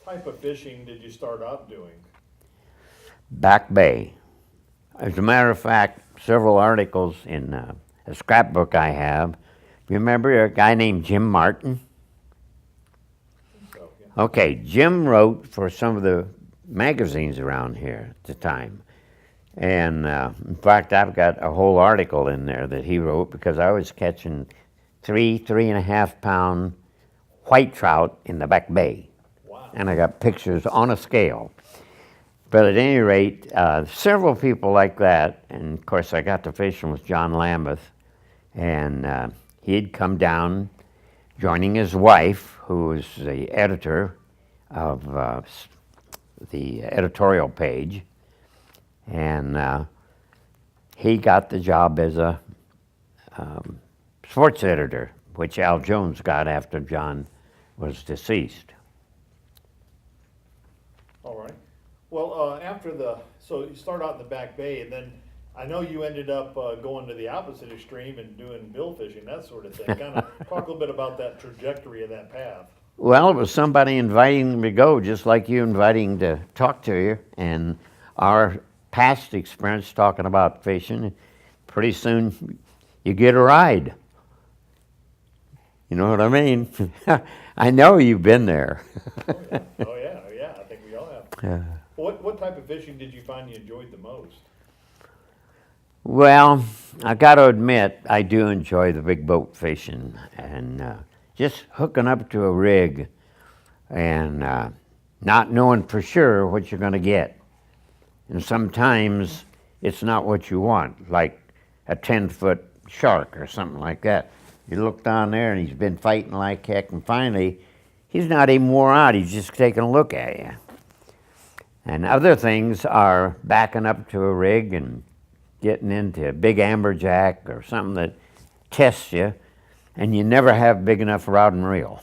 type of fishing did you start out doing? Back Bay. As a matter of fact, several articles in a scrapbook I have. Remember a guy named Jim Martin? So, yeah. Okay, Jim wrote for some of the magazines around here at the time. And in fact, I've got a whole article in there that he wrote because I was catching 3.5 pound white trout in the Back Bay. Wow. And I got pictures on a scale. But at any rate, several people like that, and of course I got to fishing with John Lambeth, and he'd come down joining his wife, who was the editor of the editorial page, and he got the job as a sports editor, which Al Jones got after John was deceased. All right. Well, so you start out in the Back Bay, and then I know you ended up going to the opposite extreme and doing bill fishing, that sort of thing. Kind of talk a little bit about that trajectory of that path. Well, it was somebody inviting me to go, just like you inviting to talk to you, and our past experience talking about fishing. Pretty soon, you get a ride. You know what I mean? I know you've been there. Oh yeah, oh yeah, oh yeah. I think we all have. Yeah. What type of fishing did you find you enjoyed the most? Well, I got to admit, I do enjoy the big boat fishing and just hooking up to a rig and not knowing for sure what you're going to get. And sometimes it's not what you want, like a 10-foot shark or something like that. You look down there and he's been fighting like heck, and finally, he's not even wore out, he's just taking a look at you. And other things are backing up to a rig and getting into a big amberjack or something that tests you, and you never have big enough rod and reel.